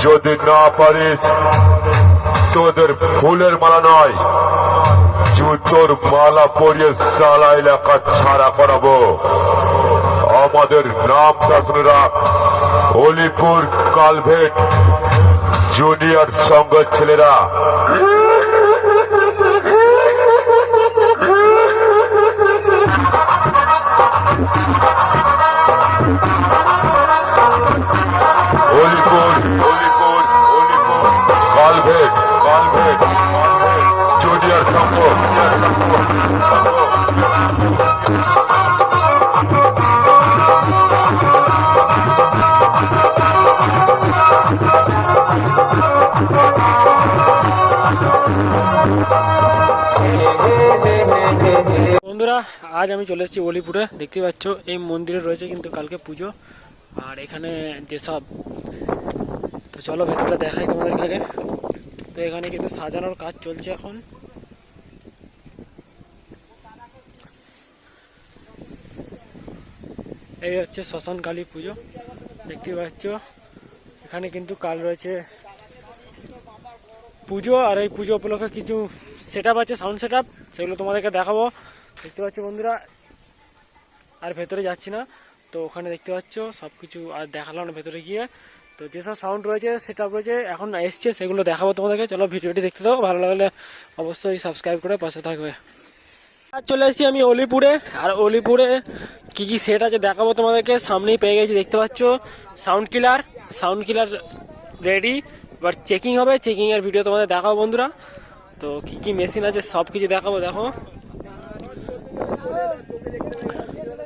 যদি না পারিস তোদের ফুলের মালা নয় জুতোর মালা পরিয়ে সালা এলাকা ছাড়া করাবো। আমাদের নামটা শুনে রাখ, অলিপুর কালভেট জুনিয়র সংঘের ছেলেরা। অলিপুর অলিপুর অলিপুর কালভেট কালভেট জুনিয়র সংঘ। বন্ধুরা আজ আমি চলে এসেছি অলিপুরে। দেখতে পাচ্ছ এই মন্দিরে রয়েছে কিন্তু কালকে পুজো, আর এখানে যেসব, তো চলো ভেতরটা দেখাই তোমাদের আগে। তো এখানে কিন্তু সাজানোর কাজ চলছে এখন। এই হচ্ছে শ্মশান কালী পুজো, দেখতে পাচ্ছ। এখানে কিন্তু কাল রয়েছে পুজো, আর এই পুজো উপলক্ষে কিছু সেট আপ আছে, সাউন্ড সেট আপ, সেগুলো তোমাদেরকে দেখাবো। দেখতে পাচ্ছ বন্ধুরা, আর ভেতরে যাচ্ছি না, তো ওখানে দেখতে পাচ্ছ সব কিছু আর দেখালাম না ভেতরে গিয়ে। তো যেসব সাউন্ড রয়েছে সেট আপ রয়েছে এখন এসছে, সেগুলো দেখাবো তোমাদেরকে। চলো ভিডিওটি দেখতে দাও, ভালো লাগলে অবশ্যই সাবস্ক্রাইব করে পাশে থাকবে। আর চলে এসেছি আমি অলিপুরে, আর অলিপুরে কী কী সেট আছে দেখাবো তোমাদেরকে। সামনেই পেয়ে গেছি, দেখতে পাচ্ছ সাউন্ড কিলার রেডি। এবার চেকিং হবে, চেকিংয়ের ভিডিও তোমাদের দেখাবো বন্ধুরা। তো কী কী মেশিন আছে সব কিছু দেখাবো। দেখো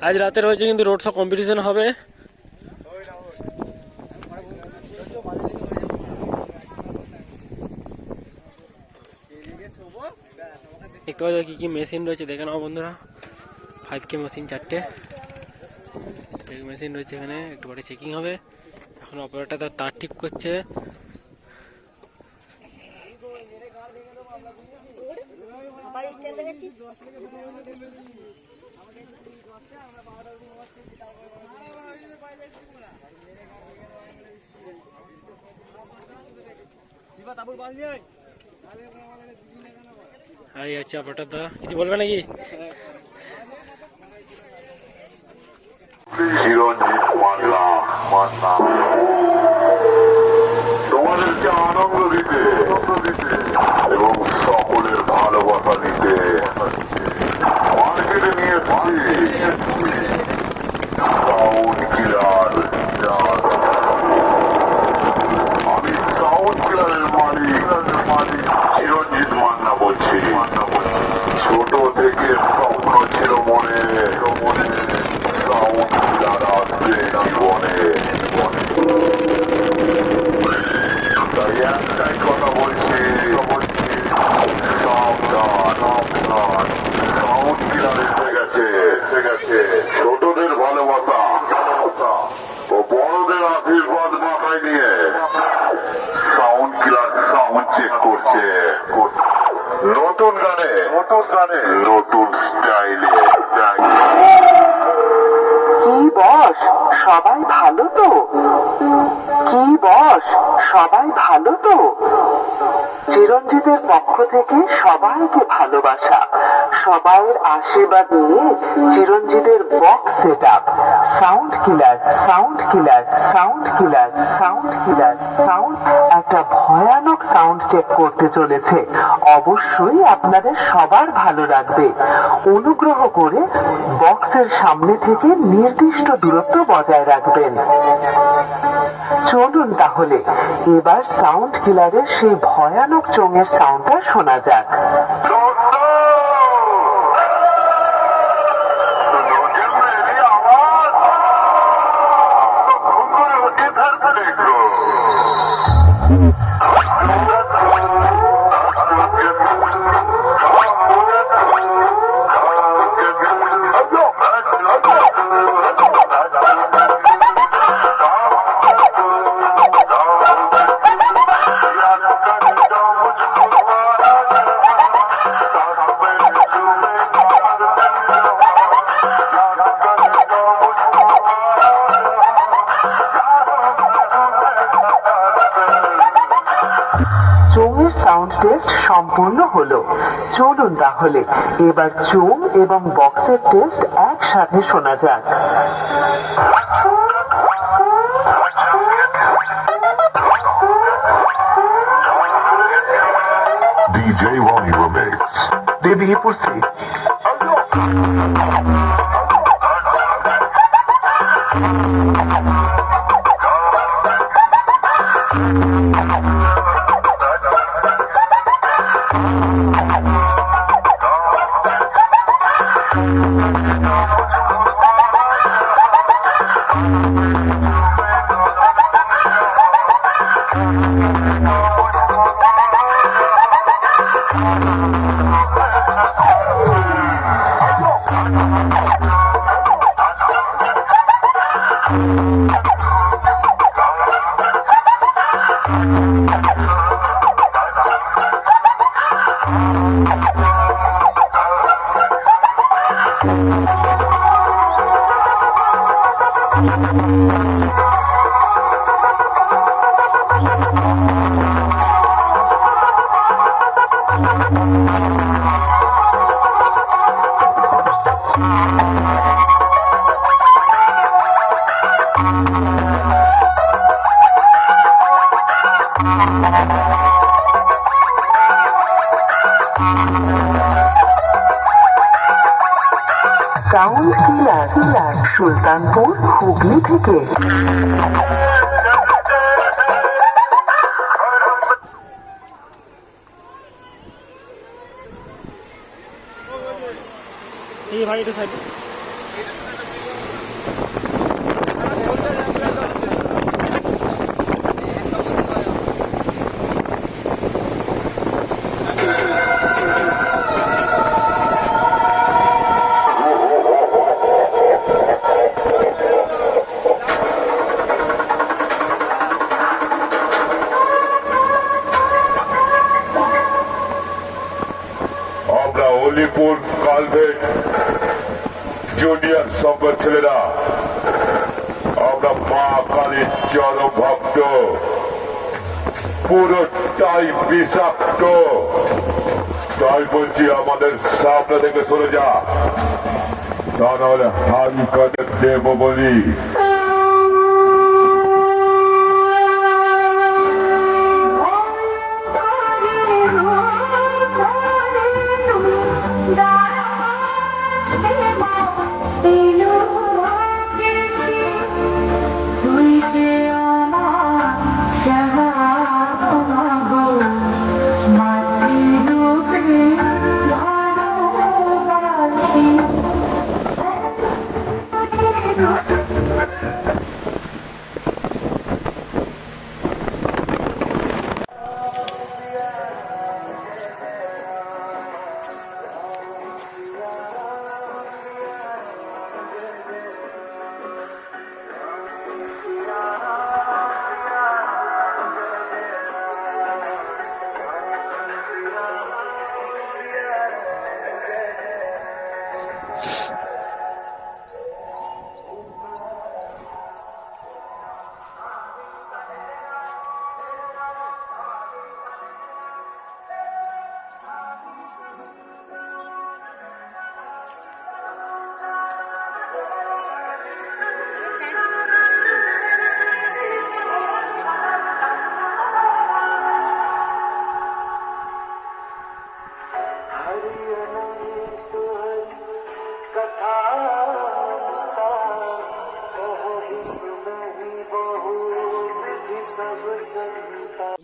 আজ রাতে রয়েছে কিন্তু রোড শো কম্পিটিশন হবে। দেখতে পাচ্ছ কী কী মেশিন রয়েছে, দেখে নাও বন্ধুরা। 5K মেশিন 4টে মেশিন রয়েছে এখানে। একটু পরে চেকিং হবে। এখন অপারেটর তার ঠিক করছে। আর এই হচ্ছে অপারেটর দা, কিছু বলবে নাকি? চিরঞ্জিত মান্না মান্না তোমাদেরকে আনন্দ দিতে এবং সকলের ভালোবাসা দিতে মার্কেটে নিয়ে সাউন্ড কিলার। আমি সাউন্ড কিলারের মালিক চিরঞ্জিত মান্না বলছি। ছোট থেকে স্বপ্ন ছিল মনে সাউন্ড কিলার আসবে জীবনে। তাই একটাই কথা বলছি, সাউন্ড কিলার এসে গেছে। ছোটদের ভালোবাসা ও বড়দের আশীর্বাদ মাথায় নিয়ে সাউন্ড কিলার সাউন্ড চেক করছে। নতুন গানে নতুন স্টাইলে। কি বস, সবাই ভালো তো? কি বস, সবাই ভালো তো? চিরঞ্জিতের পক্ষ থেকে সবাইকে ভালোবাসা, সবাইয়ের আশীর্বাদ নিয়ে চিরঞ্জিতের বক্স সেট আপ। সাউন্ড কিলার সাউন্ড একটা ভয়ানক সাউন্ড চেক করতে চলেছে। অবশ্যই আপনাদের সবার ভালো লাগবে। অনুগ্রহ করে বক্সের সামনে থেকে নির্দিষ্ট দূরত্ব বজায় রাখবেন। চলুন তাহলে এবার সাউন্ড কিলারের সেই ভয়ানক চোঙের সাউন্ডটা শোনা যাক। সাউন্ড টেস্ট সম্পূর্ণ হলো। চলুন তাহলে এবার চোং এবং বক্সের টেস্ট একসাথে শোনা যাক। DJ Ronnie Remix. দিয়ে বিয়ে পড়ছি। সাউন্ড কিলার সুলতানপুর হুগলি থেকে। এই ভাই এটা সাইড আমরা অলিপুর কালভেট জুনিয়র সংঘের ছেলেরা, আমরা মা কালীর চরম ভক্ত, পুরোটাই বিষাক্ত। তাই বলছি আমাদের সামনে থেকে সরে যা, তা নাহলে হাল কাটে দেব বলি।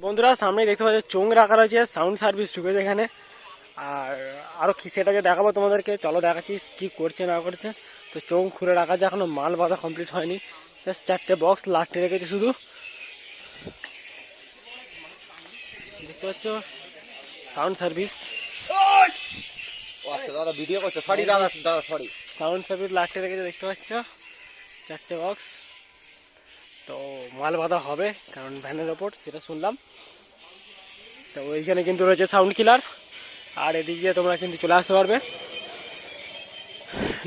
বন্ধুরা সামনে দেখতে পাচ্ছ চোং রাখা রয়েছে, সাউন্ড সার্ভিস ঢুকেছে এখানে। আর আরও কি সেটাকে দেখাবো তোমাদেরকে, চলো দেখাচ্ছি কি করছে না করছে। তো চোং খুলে রাখা আছে, এখনো মাল বাঁধা কমপ্লিট হয়নি, জাস্ট 4টে বক্স লাস্টে রেখেছি শুধু। দেখতে পাচ্ছ সাউন্ড সার্ভিস, দাদা ভিডিও করছে, সরি দাদা দাদা সরি। সাউন্ড সার্ভিস লাস্টে রেখেছে দেখতে পাচ্ছ 4টে বক্স। তো মাল বাঁধা হবে কারণ ভ্যানের ওপর যেটা শুনলাম। তো ওইখানে কিন্তু রয়েছে সাউন্ড কিলার, আর এদিক দিয়ে তোমরা কিন্তু চলে আসতে পারবে।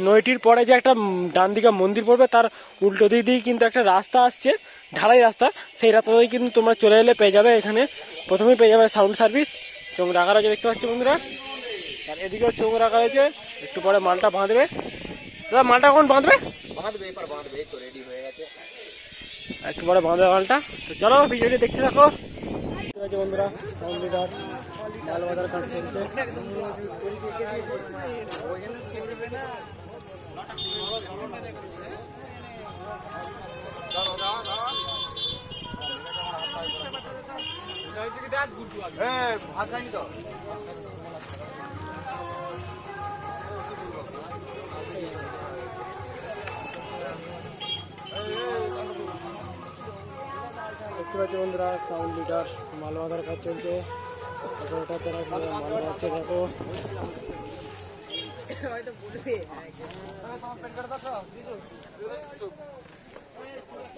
নইটির পরে যে একটা ডান দিকে মন্দির পড়বে, তার উল্টো দিক দিয়ে কিন্তু একটা রাস্তা আসছে, ঢালাই রাস্তা। সেই রাস্তা দিয়ে কিন্তু তোমরা চলে এলে পেয়ে যাবে, এখানে প্রথমেই পেয়ে যাবে সাউন্ড সার্ভিস। চোখ রাখা রয়েছে দেখতে পাচ্ছ বন্ধুরা, আর এদিকেও চোখ রাখা রয়েছে। একটু পরে মালটা বাঁধবে। দাদা মালটা কখন বাঁধবে? বাঁধবে, এবার বাঁধবে, এই তো রেডি হয়ে গেছে। একটু পরে বাঁধবে মালটা। তো চলো ভিডিওটি দেখতে থাকো। ঠিক আছে বন্ধুরা, সাউন্ড লিডার মাল বাঁধার কাজ চলছে। ভাত খাইনি তো। দেখতে পাচ্ছি বন্ধুরা, সাউন্ড লিডার মাল বাঁধার কাজ চলছে। ওটা তারা মাল বাঁধছে দেখো।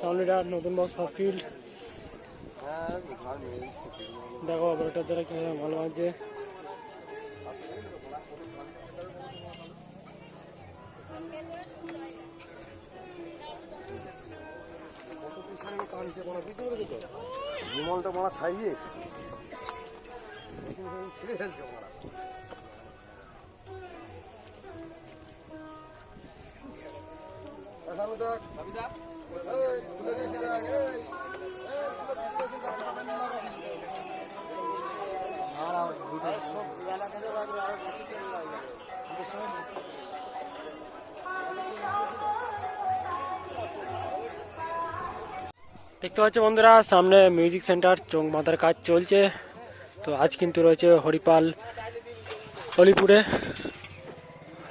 সাউন্ড লিডার নতুন বক্স ফার্স্ট ফিল্ড দেখো, অপারেটর দ্বারা কিভাবে মাল বাঁধছে। বিমলটা মারা ছাইয়ে ছিঁড়ে ফেলছে মারা। দেখতে পাচ্ছ বন্ধুরা, সামনে মিউজিক সেন্টার চোখ বাঁধার কাজ চলছে। তো আজ কিন্তু রয়েছে হরিপাল হলিপুরে,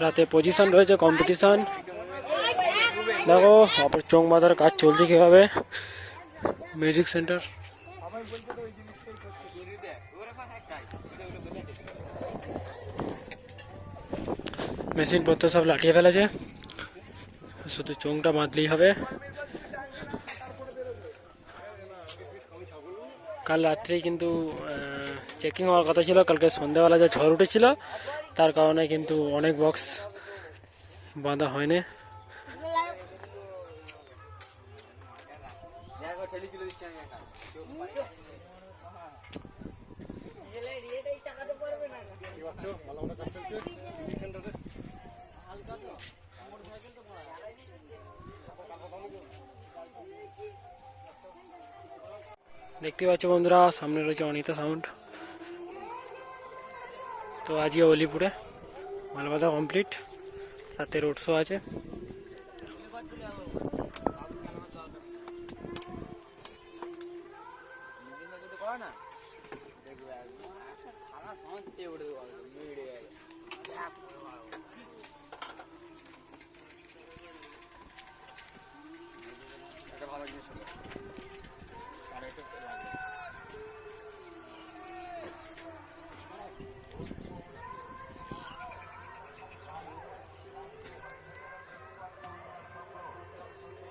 রাতে পজিশন রয়েছে, কম্পিটিশন। দেখো চোখ বাঁধার কাজ চলছে কীভাবে মিউজিক সেন্টার। মেশিন পত্র সব লাঠিয়ে ফেলেছে, শুধু চোখটা বাঁধলেই হবে। কাল রাত্রেই কিন্তু চেকিং হওয়ার কথা ছিল, কালকে সন্ধ্যাবেলা যে ঝড় উঠেছিল তার কারণে কিন্তু অনেক বক্স বাঁধা হয়নি। দেখতে পাচ্ছ বন্ধুরা, সামনে রয়েছে অনিতা সাউন্ড। তো আজকে অলিপুরে মালবাধা কমপ্লিট, রাতে রোড শো আছে। ভালো জিনিস